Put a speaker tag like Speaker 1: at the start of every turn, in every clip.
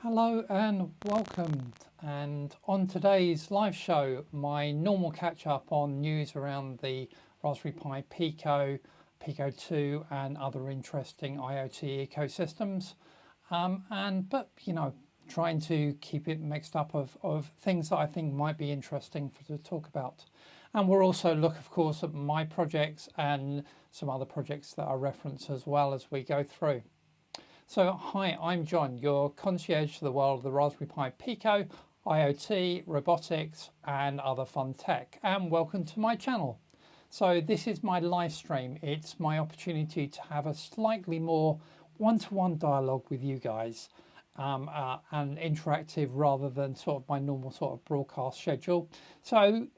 Speaker 1: Hello and welcome. And on today's live show, my normal catch up on news around the Raspberry Pi Pico, Pico 2 and other interesting IoT ecosystems. But trying to keep it mixed up of things that I think might be interesting to talk about. And we'll also look, of course, at my projects and some other projects that I reference as well as we go through. So hi, I'm John, your concierge to the world of the Raspberry Pi Pico, IoT, robotics and other fun tech, and welcome to my channel. So this is my live stream. It's my opportunity to have a slightly more one-to-one dialogue with you guys and interactive rather than sort of my normal sort of broadcast schedule. So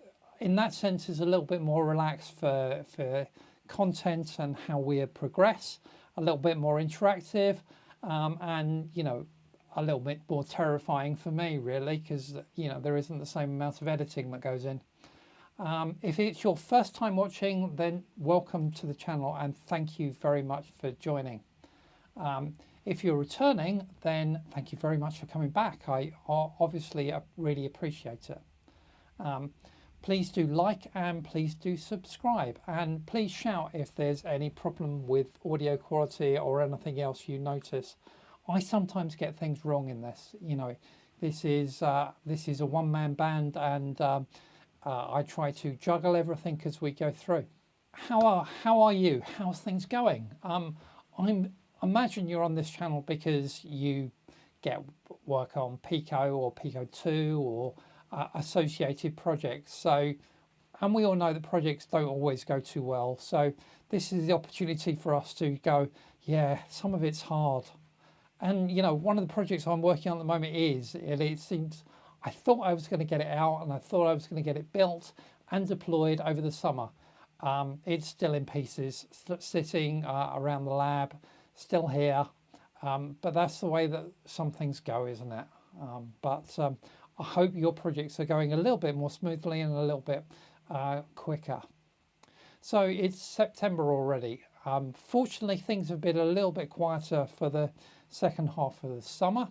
Speaker 1: in that sense, it's a little bit more relaxed for content and how we progress, a little bit more interactive, and a little bit more terrifying for me really, because there isn't the same amount of editing that goes in. If it's your first time watching, then welcome to the channel and thank you very much for joining. If you're returning, then thank you very much for coming back. I obviously really appreciate it. Please do like and please do subscribe, and please shout if there's any problem with audio quality or anything else you notice. I sometimes get things wrong in this. This is a one-man band, and I try to juggle everything as we go through. How are you? How's things going? I imagine you're on this channel because you get work on Pico or Pico 2 or associated projects. And we all know that projects don't always go too well. So this is the opportunity for us to go, yeah, some of it's hard. And one of the projects I'm working on at the moment it seems, I thought I was going to get it out and I thought I was going to get it built and deployed over the summer. It's still in pieces, sitting around the lab, still here. But that's the way that some things go, isn't it? I hope your projects are going a little bit more smoothly and a little bit quicker. So it's September already. Fortunately, things have been a little bit quieter for the second half of the summer.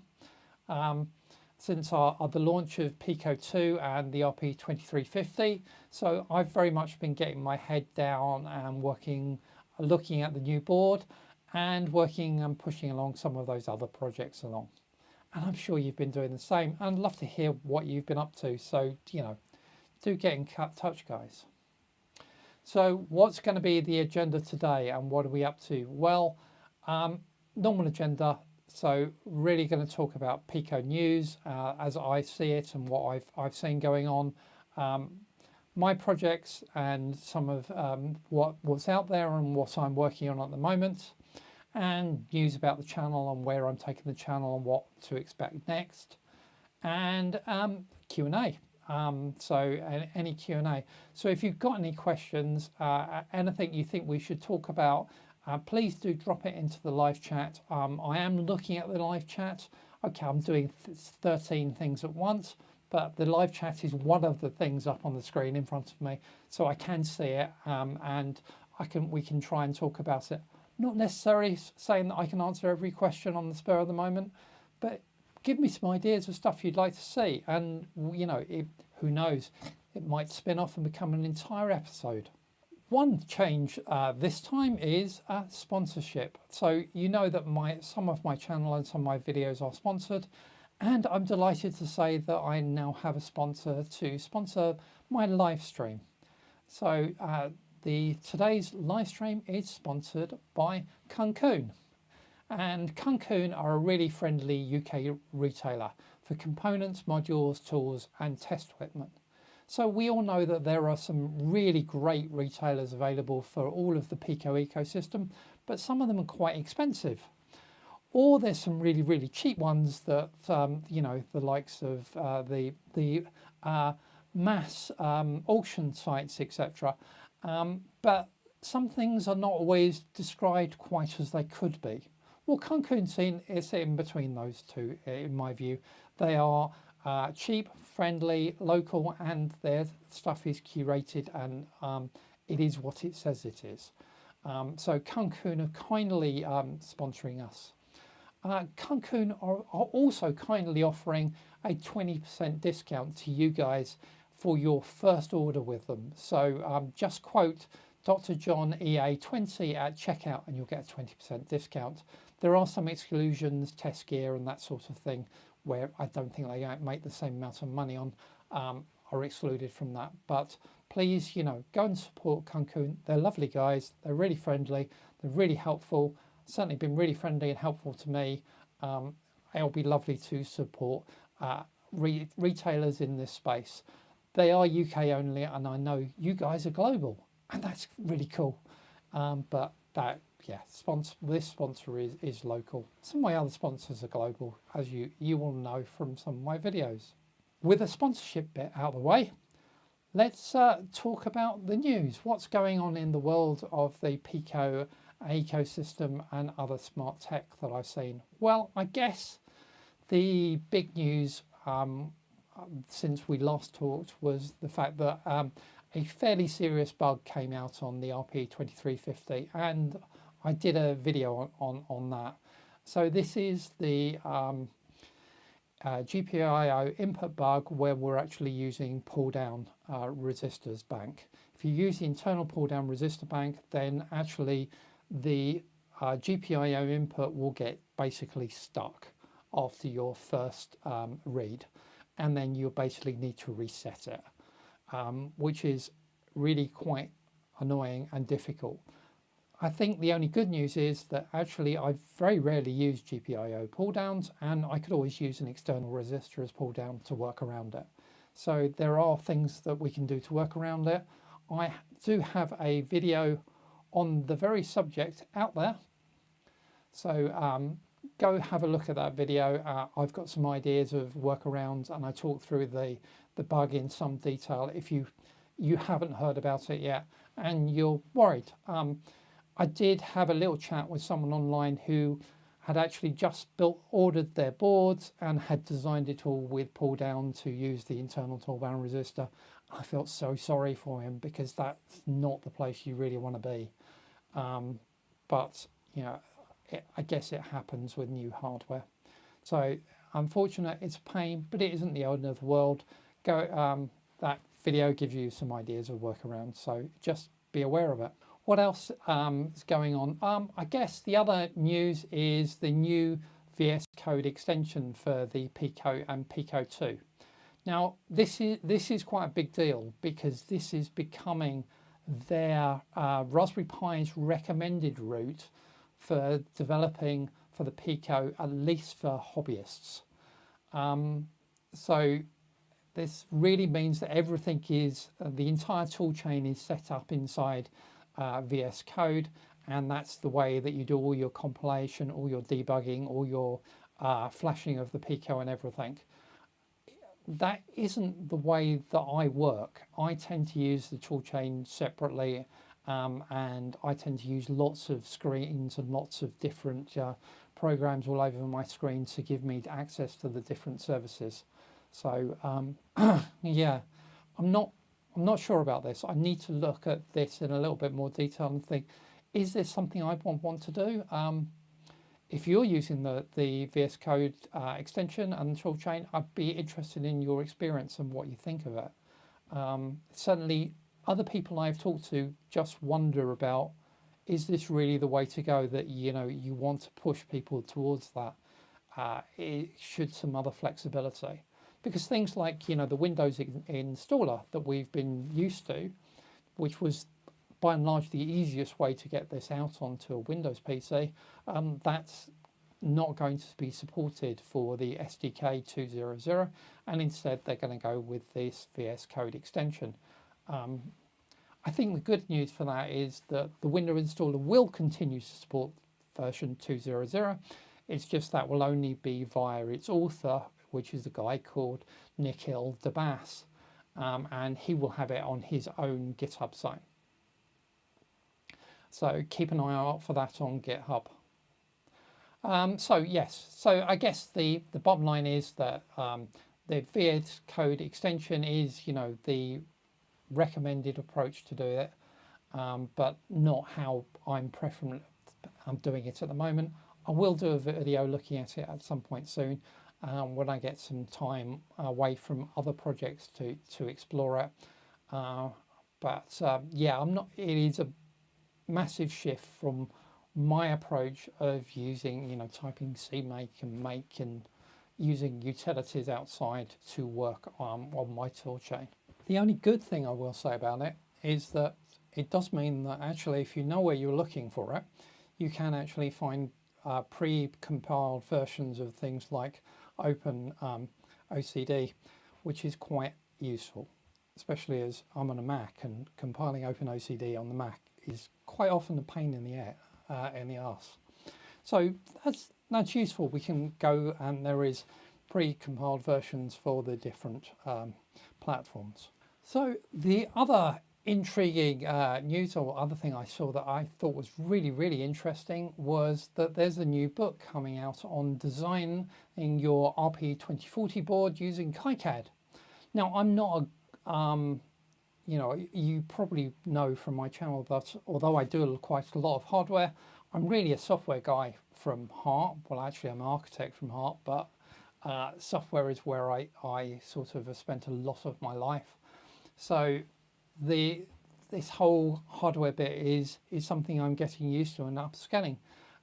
Speaker 1: Since the launch of Pico 2 and the RP2040. So I've very much been getting my head down and looking at the new board and working and pushing along some of those other projects along. And I'm sure you've been doing the same. I'd love to hear what you've been up to. So, do get in touch, guys. So what's going to be the agenda today and what are we up to? Well, normal agenda. So really going to talk about Pico news as I see it and what I've seen going on. My projects and some of what's out there and what I'm working on at the moment. And news about the channel and where I'm taking the channel and what to expect next, and Q&A. So any Q&A. So if you've got any questions, anything you think we should talk about, please do drop it into the live chat. I am looking at the live chat. Okay, I'm doing 13 things at once, but the live chat is one of the things up on the screen in front of me, so I can see it, and we can try and talk about it. Not necessarily saying that I can answer every question on the spur of the moment, but give me some ideas of stuff you'd like to see. And, who knows, it might spin off and become an entire episode. One change this time is sponsorship. So you know that some of my channel and some of my videos are sponsored. And I'm delighted to say that I now have a sponsor to sponsor my live stream. So today's live stream is sponsored by Kunkune. And Kunkune are a really friendly UK retailer for components, modules, tools and test equipment. So we all know that there are some really great retailers available for all of the Pico ecosystem, but some of them are quite expensive. Or there's some really, really cheap ones that, the likes of the mass auction sites, etc. But some things are not always described quite as they could be. Well, Kunkune is in between those two, in my view. They are cheap, friendly, local, and their stuff is curated and it is what it says it is. So Kunkune are kindly sponsoring us. Kunkune are also kindly offering a 20% discount to you guys for your first order with them. So just quote Dr Jon EA Ltd at checkout and you'll get a 20% discount. There are some exclusions, test gear and that sort of thing, where I don't think they make the same amount of money on, are excluded from that. But please, go and support Kunkune. They're lovely guys. They're really friendly. They're really helpful. Certainly been really friendly and helpful to me. It'll be lovely to support retailers in this space. They are UK only, and I know you guys are global, and that's really cool. But that, yeah, this sponsor is local. Some of my other sponsors are global, as you will know from some of my videos. With the sponsorship bit out of the way, let's talk about the news. What's going on in the world of the Pico ecosystem and other smart tech that I've seen? Well, I guess the big news since we last talked was the fact that a fairly serious bug came out on the RP2040, and I did a video on that. So this is the GPIO input bug where we're actually using pull down resistors bank. If you use the internal pull down resistor bank, then actually the GPIO input will get basically stuck after your first read, and then you'll basically need to reset it, which is really quite annoying and difficult. I think the only good news is that actually I very rarely use GPIO pull downs, and I could always use an external resistor as pull down to work around it. So there are things that we can do to work around it. I do have a video on the very subject out there, so go have a look at that video. I've got some ideas of workarounds, and I talk through the bug in some detail if you haven't heard about it yet and you're worried. I did have a little chat with someone online who had actually just ordered their boards and had designed it all with pull down to use the internal pull down resistor. I felt so sorry for him because that's not the place you really want to be. But I guess it happens with new hardware. So unfortunate, it's a pain, but it isn't the end of the world. That video gives you some ideas of workarounds, so just be aware of it. What else is going on? I guess the other news is the new VS Code extension for the Pico and Pico 2. Now, this is quite a big deal because this is becoming their Raspberry Pi's recommended route for developing for the Pico, at least for hobbyists. So this really means that everything is, the entire tool chain is set up inside VS Code, and that's the way that you do all your compilation, all your debugging, all your flashing of the Pico and everything. That isn't the way that I work. I tend to use the toolchain separately, and I tend to use lots of screens and lots of different programs all over my screen to give me access to the different services. So yeah, I'm not sure about this. I need to look at this in a little bit more detail and think, is this something I want to do? If you're using the VS Code extension and the toolchain, I'd be interested in your experience and what you think of it. Certainly, other people I've talked to just wonder about, is this really the way to go, that you want to push people towards that? It should some other flexibility. Because things like, the Windows installer that we've been used to, which was by and large the easiest way to get this out onto a Windows PC, that's not going to be supported for the SDK 2.0.0, and instead they're going to go with this VS Code extension. I think the good news for that is that the Windows installer will continue to support version 2.0.0. It's just that will only be via its author, which is a guy called Nikhil Dabas, and he will have it on his own GitHub site. So keep an eye out for that on GitHub. So yes, so I guess the bottom line is that the VS Code extension is, the recommended approach to do it, but not how I'm doing it at the moment. I will do a video looking at it at some point soon when I get some time away from other projects to explore it. Yeah, it is a massive shift from my approach of using, typing CMake and make and using utilities outside to work on my toolchain. The only good thing I will say about it is that it does mean that actually if you know where you're looking for it, you can actually find pre-compiled versions of things like Open OCD, which is quite useful, especially as I'm on a Mac, and compiling Open OCD on the Mac is quite often a pain in the arse. So that's useful. We can go, and there is pre-compiled versions for the different platforms. So the other intriguing news, or other thing I saw that I thought was really interesting, was that there's a new book coming out on designing your RP2040 board using KiCad. Now, I'm not a you probably know from my channel that although I do quite a lot of hardware, I'm really a software guy from heart. Well, actually, I'm an architect from heart, but software is where I sort of have spent a lot of my life. So this whole hardware bit is something I'm getting used to and upscaling.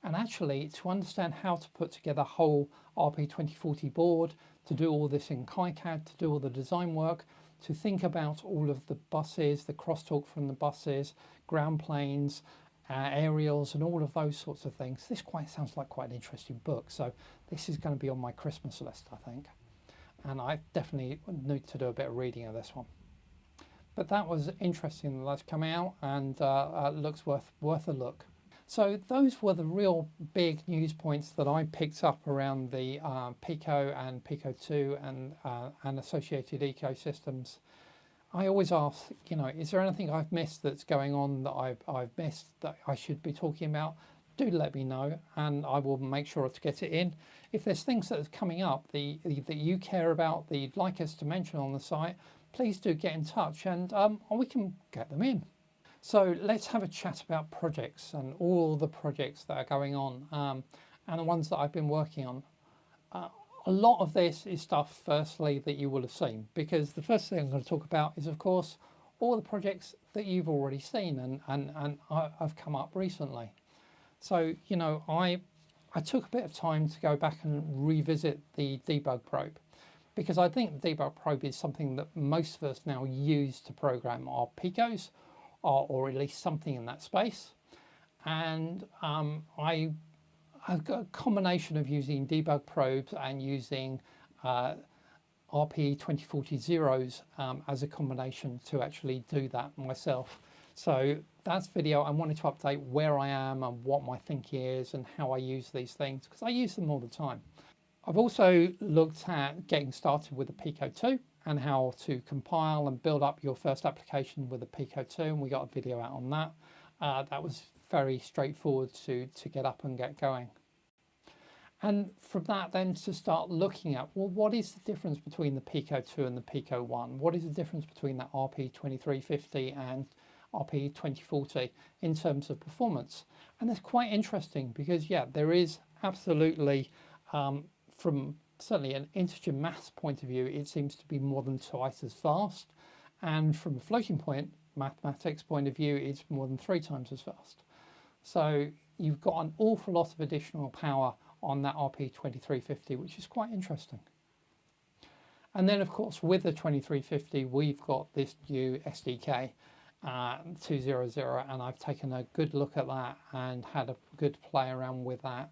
Speaker 1: And actually, to understand how to put together a whole RP2040 board, to do all this in KiCad, to do all the design work, to think about all of the buses, the crosstalk from the buses, ground planes, aerials, and all of those sorts of things. This sounds like quite an interesting book. So this is going to be on my Christmas list, I think. And I definitely need to do a bit of reading of this one. But that was interesting that that's coming out, and looks worth a look. So those were the real big news points that I picked up around the Pico and Pico 2 and associated ecosystems. I always ask, is there anything I've missed that's going on that I've missed that I should be talking about? Do let me know, and I will make sure to get it in. If there's things that are coming up that you care about, that you'd like us to mention on the site, please do get in touch, and we can get them in. So let's have a chat about projects and all the projects that are going on and the ones that I've been working on. A lot of this is stuff, firstly, that you will have seen, because the first thing I'm going to talk about is, of course, all the projects that you've already seen and I've come up recently. So, I took a bit of time to go back and revisit the debug probe, because I think the debug probe is something that most of us now use to program our Picos, or at least something in that space. And I've got a combination of using debug probes and using RP2040 zeros as a combination to actually do that myself. So that's video. I wanted to update where I am and what my thinking is and how I use these things, because I use them all the time. I've also looked at getting started with the Pico 2 and how to compile and build up your first application with the Pico 2, and we got a video out on that. That was very straightforward to get up and get going. And from that then to start looking at, well, what is the difference between the Pico 2 and the Pico 1? What is the difference between that RP2350 and RP2040 in terms of performance? And it's quite interesting because, yeah, there is absolutely, from certainly an integer maths point of view, it seems to be more than twice as fast. And from a floating point mathematics point of view, it's more than 3 times as fast. So you've got an awful lot of additional power on that RP2350, which is quite interesting. And then, of course, with the 2350, we've got this new SDK 200, and I've taken a good look at that and had a good play around with that.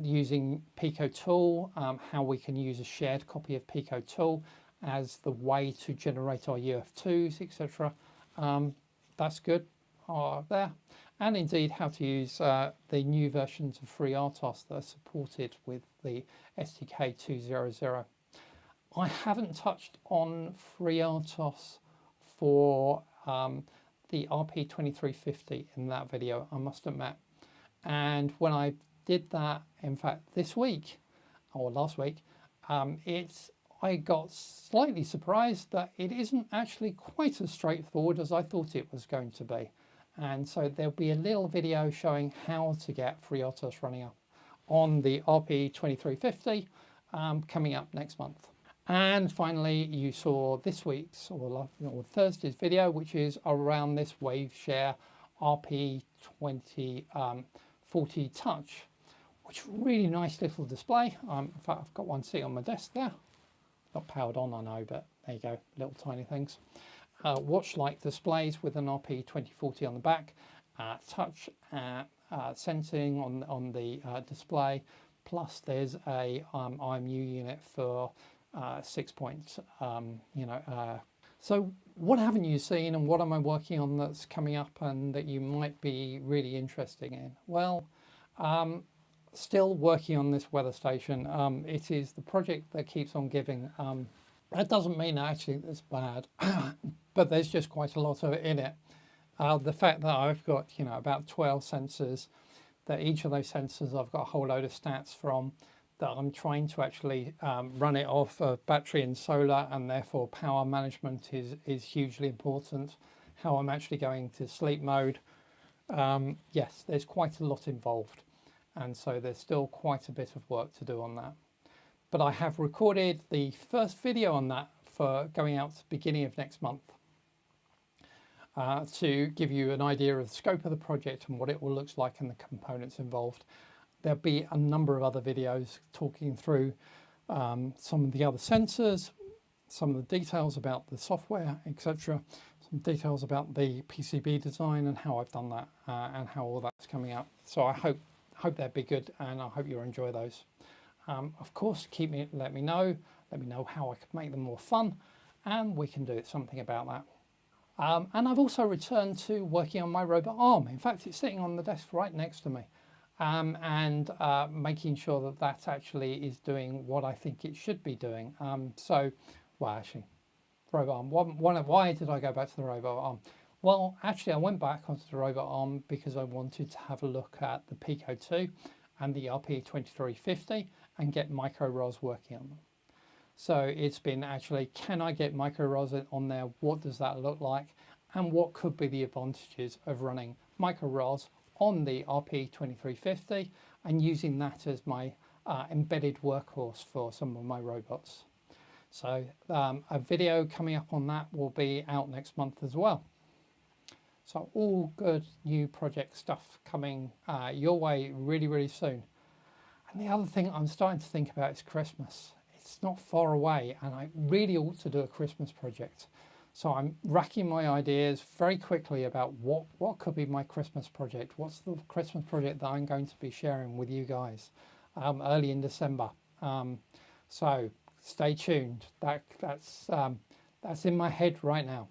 Speaker 1: Using Pico Tool, how we can use a shared copy of Pico Tool as the way to generate our UF2s, etc. That's good there. And indeed how to use the new versions of FreeRTOS that are supported with the SDK 200. I haven't touched on FreeRTOS for the RP2350 in that video, I must admit. And when I did that, in fact, this week or last week, I got slightly surprised that it isn't actually quite as straightforward as I thought it was going to be. And so there'll be a little video showing how to get FreeRTOS running up on the RP2350 coming up next month. And finally, you saw this week's or Thursday's video, which is around this WaveShare RP2040 Touch, which is a really nice little display. In fact, I've got one sitting on my desk there. Not powered on, I know, but there you go, little tiny things. Watch-like displays with an RP2040 on the back, touch sensing on the display, plus there's a IMU unit for 6 points. So what haven't you seen, and what am I working on that's coming up and that you might be really interested in? Well, still working on this weather station. It is the project that keeps on giving. That doesn't mean actually it's bad, but there's just quite a lot of it in it. The fact that I've got about 12 sensors, that each of those sensors I've got a whole load of stats from, that I'm trying to actually run it off of battery and solar, and therefore power management is hugely important. How I'm actually going to sleep mode. Yes, there's quite a lot involved, and so there's still quite a bit of work to do on that. But I have recorded the first video on that for going out at the beginning of next month to give you an idea of the scope of the project and what it all looks like and the components involved. There'll be a number of other videos talking through some of the other sensors, some of the details about the software, etc. Some details about the PCB design and how I've done that and how all that's coming up. So I hope they'd be good, and I hope you'll enjoy those. Of course, let me know how I could make them more fun, and we can do something about that. And I've also returned to working on my robot arm. In fact, it's sitting on the desk right next to me. And making sure that that actually is doing what I think it should be doing. Well, actually, robot arm. Why did I go back to the robot arm? Well, actually, I went back onto the robot arm because I wanted to have a look at the Pico 2 and the RP2350 and get MicroROS working on them. So it's been actually, can I get MicroROS on there? What does that look like? And what could be the advantages of running MicroROS on the RP2350 and using that as my embedded workhorse for some of my robots. So a video coming up on that will be out next month as well. So all good new project stuff coming your way really, really soon. And the other thing I'm starting to think about is Christmas. It's not far away, and I really ought to do a Christmas project. So I'm racking my ideas very quickly about what could be my Christmas project. What's the Christmas project that I'm going to be sharing with you guys early in December. So stay tuned. That's in my head right now.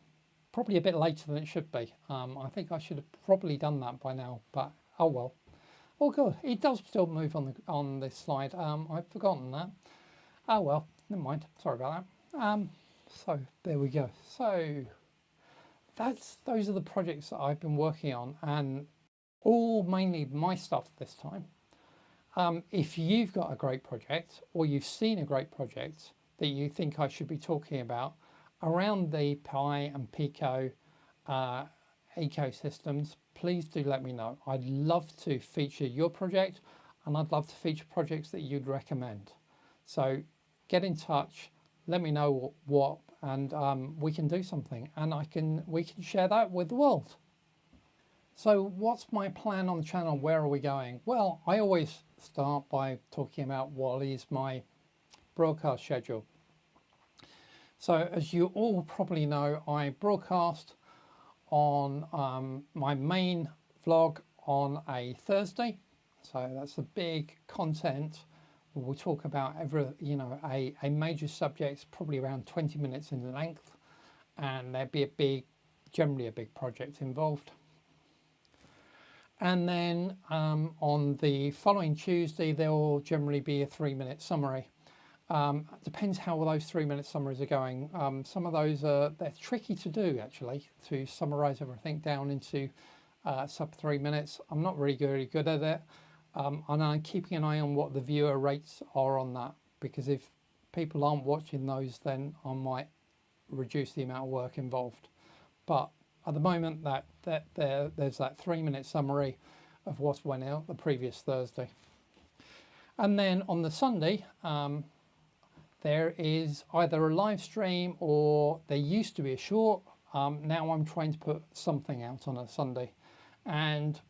Speaker 1: Probably a bit later than it should be. I think I should have probably done that by now, but oh well. Oh good, it does still move on this slide. I've forgotten that. Oh well, never mind. Sorry about that. So there we go. So those are the projects that I've been working on, and all mainly my stuff this time. If you've got a great project, or you've seen a great project that you think I should be talking about around the Pi and Pico ecosystems, please do let me know. I'd love to feature your project, and I'd love to feature projects that you'd recommend. So get in touch, let me know what, and we can do something, and we can share that with the world. So what's my plan on the channel? Where are we going? Well, I always start by talking about what is my broadcast schedule. So as you all probably know, I broadcast on my main vlog on a Thursday. So that's the big content. We'll talk about a major subject, probably around 20 minutes in length, and there'd be generally a big project involved. And then on the following Tuesday, there will generally be a 3-minute summary. Depends how those 3-minute summaries are going. Some of those they're tricky to do, actually, to summarize everything down into sub 3 minutes. I'm not really good at it. And I'm keeping an eye on what the viewer rates are on that, because if people aren't watching those, then I might reduce the amount of work involved. But at the moment, there's that 3-minute summary of what went out the previous Thursday. And then on the Sunday, there is either a live stream or there used to be a short. Now I'm trying to put something out on a Sunday. And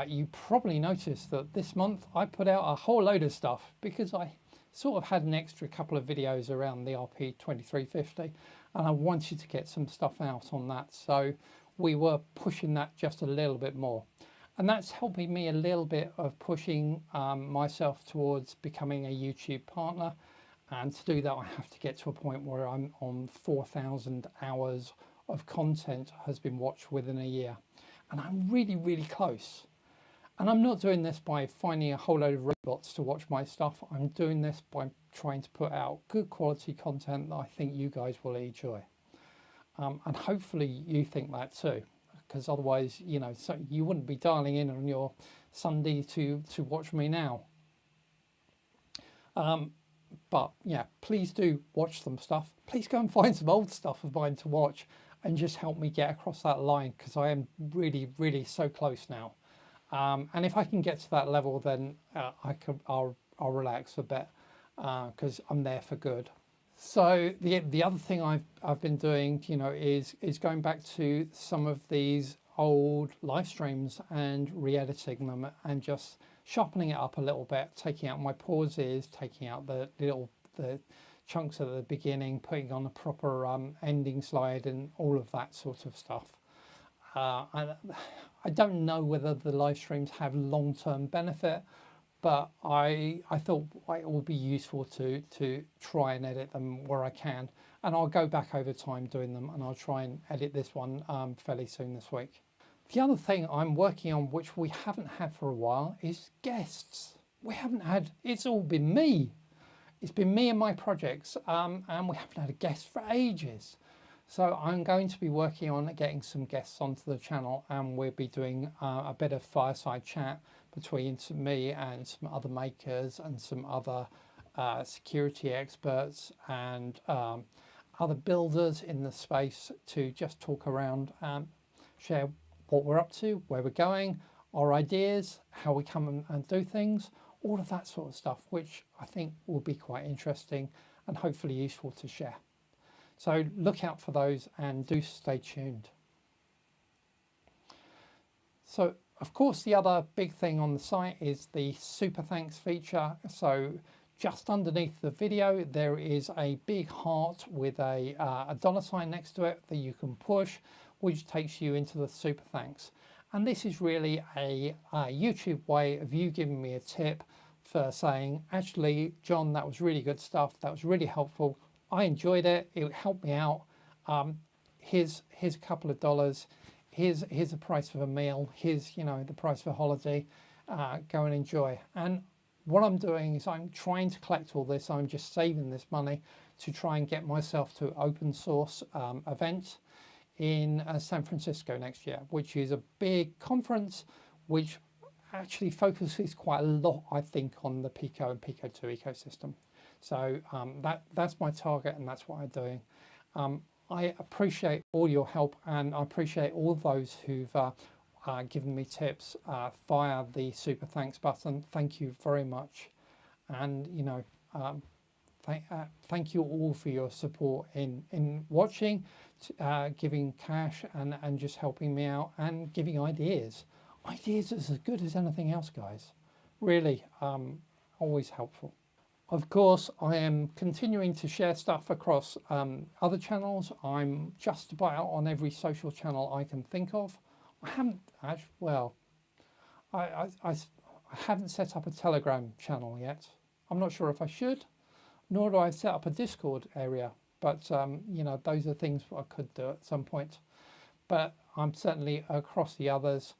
Speaker 1: you probably noticed that this month I put out a whole load of stuff because I sort of had an extra couple of videos around the RP2040 and I wanted to get some stuff out on that. So we were pushing that just a little bit more. And that's helping me a little bit of pushing myself towards becoming a YouTube partner. And to do that, I have to get to a point where I'm on 4,000 hours of content has been watched within a year. And I'm really, really close. And I'm not doing this by finding a whole load of robots to watch my stuff. I'm doing this by trying to put out good quality content that I think you guys will enjoy. And hopefully you think that too, because otherwise, you know, so you wouldn't be dialing in on your Sunday to watch me now. But yeah, please do watch some stuff. Please go and find some old stuff of mine to watch and just help me get across that line, because I am really, really so close now. And if I can get to that level, then I'll relax a bit, because I'm there for good. So the other thing I've been doing, you know, is going back to some of these old live streams and re-editing them and just sharpening it up a little bit, taking out my pauses, taking out the chunks at the beginning, putting on a proper ending slide and all of that sort of stuff. I don't know whether the live streams have long-term benefit, but I thought it would be useful to try and edit them where I can. And I'll go back over time doing them, and I'll try and edit this one fairly soon this week. The other thing I'm working on, which we haven't had for a while, is guests. We haven't had, it's all been me. It's been me and my projects, and we haven't had a guest for ages. So I'm going to be working on getting some guests onto the channel, and we'll be doing a bit of fireside chat between me and some other makers and some other security experts and other builders in the space to just talk around, share what we're up to, where we're going, our ideas, how we come and do things, all of that sort of stuff, which I think will be quite interesting and hopefully useful to share. So look out for those and do stay tuned. So of course, the other big thing on the site is the super thanks feature. So just underneath the video, there is a big heart with a $sign next to it that you can push, which takes you into the super thanks. And this is really a YouTube way of you giving me a tip for saying, actually, John, that was really good stuff. That was really helpful. I enjoyed it. It helped me out. Here's a couple of dollars. Here's the price of a meal. Here's, you know, the price of a holiday. Go and enjoy. And what I'm doing is I'm trying to collect all this. I'm just saving this money to try and get myself to an open source event in San Francisco next year, which is a big conference which actually focuses quite a lot, I think, on the Pico and Pico 2 ecosystem. So that's my target, and that's what I'm doing. I appreciate all your help, and I appreciate all those who've given me tips via the super thanks button. Thank you very much. And, you know, thank you all for your support in watching, giving cash and just helping me out and giving ideas. Ideas is as good as anything else, guys. Really, always helpful. Of course, I am continuing to share stuff across other channels. I'm just about on every social channel I can think of. I haven't actually, well, I haven't set up a Telegram channel yet. I'm not sure if I should, nor do I set up a Discord area. But, you know, those are things I could do at some point. But I'm certainly across the others.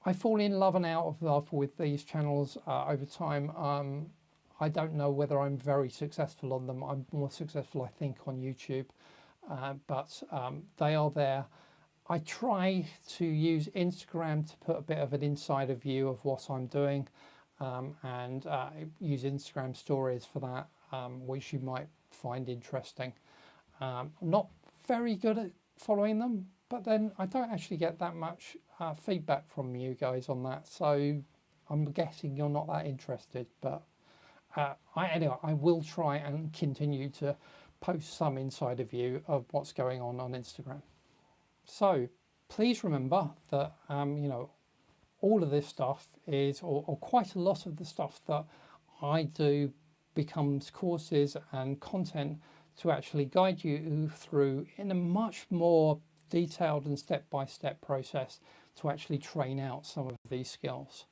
Speaker 1: I fall in love and out of love with these channels over time. I don't know whether I'm very successful on them. I'm more successful, I think, on YouTube, but they are there. I try to use Instagram to put a bit of an insider view of what I'm doing, and use Instagram stories for that, which you might find interesting. I'm not very good at following them, but then I don't actually get that much feedback from you guys on that. So I'm guessing you're not that interested, but anyway, I will try and continue to post some inside of you of what's going on Instagram. So please remember that, all of this stuff is, or quite a lot of the stuff that I do becomes courses and content to actually guide you through in a much more detailed and step-by-step process to actually train out some of these skills.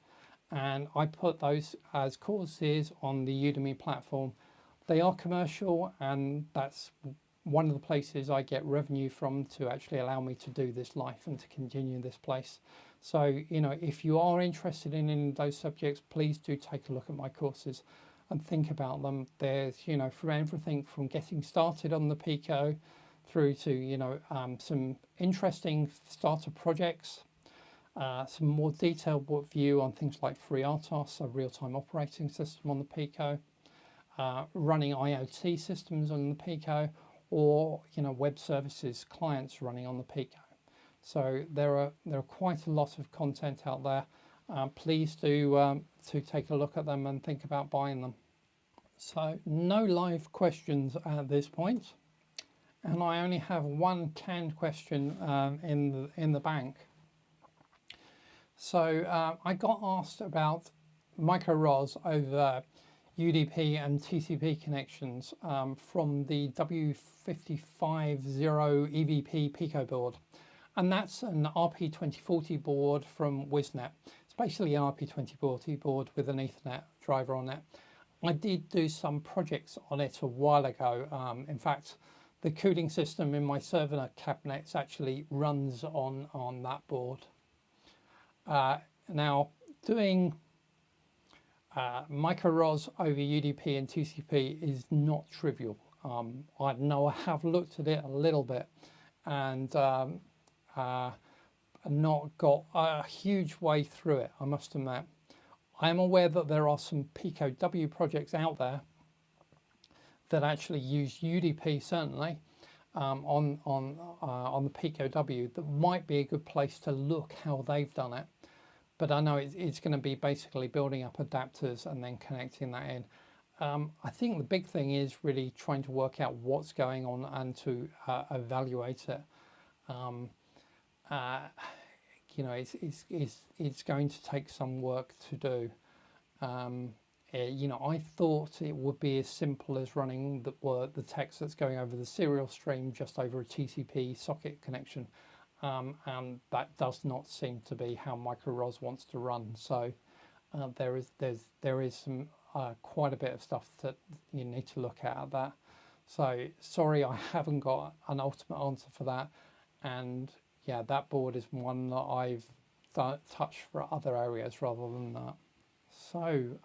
Speaker 1: And I put those as courses on the Udemy platform. They are commercial, and that's one of the places I get revenue from to actually allow me to do this life and to continue this place. So, if you are interested in those subjects, please do take a look at my courses and think about them. There's, from everything from getting started on the Pico through to, some interesting starter projects, some more detailed view on things like FreeRTOS, a real-time operating system on the Pico, running IoT systems on the Pico, or web services clients running on the Pico. So there are quite a lot of content out there. Please do to take a look at them and think about buying them. So no live questions at this point, and I only have one canned question in the bank. So I got asked about MicroROS over UDP and TCP connections from the W550 EVP Pico board, and that's an RP2040 board from WizNet. It's basically an RP2040 board with an Ethernet driver on it. I did do some projects on it a while ago. In fact, the cooling system in my server cabinets actually runs on that board. Now, doing MicroROS over UDP and TCP is not trivial. I know I have looked at it a little bit and not got a huge way through it, I must admit. I am aware that there are some Pico W projects out there that actually use UDP, certainly, on the Pico W. That might be a good place to look how they've done it. But I know it's going to be basically building up adapters and then connecting that in. I think the big thing is really trying to work out what's going on and to evaluate it. It's going to take some work to do. I thought it would be as simple as running the text that's going over the serial stream just over a TCP socket connection. And that does not seem to be how MicroROS wants to run. So there is some quite a bit of stuff that you need to look at that. So sorry, I haven't got an ultimate answer for that. And yeah, that board is one that I've touched for other areas rather than that. So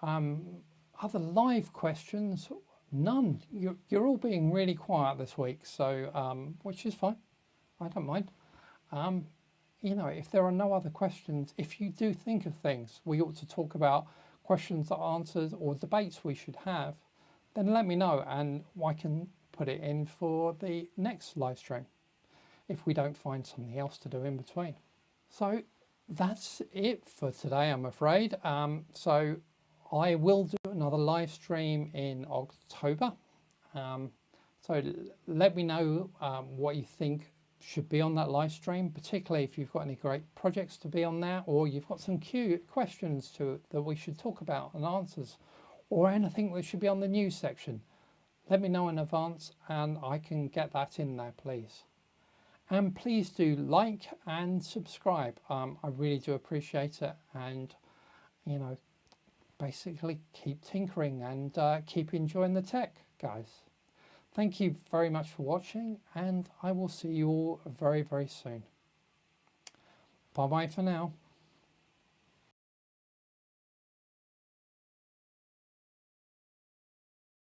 Speaker 1: other live questions, none. You're all being really quiet this week, so which is fine. I don't mind. If there are no other questions, if you do think of things we ought to talk about, questions that answers or debates we should have, then let me know and I can put it in for the next live stream if we don't find something else to do in between. So that's it for today, I'm afraid. So I will do another live stream in October. So let me know what you think should be on that live stream, particularly if you've got any great projects to be on there, or you've got some questions that we should talk about and answers, or anything that should be on the news section. Let me know in advance and I can get that in there, please. And please do like and subscribe. I really do appreciate it. And, basically keep tinkering and keep enjoying the tech, guys. Thank you very much for watching, and I will see you all very, very soon. Bye-bye for now.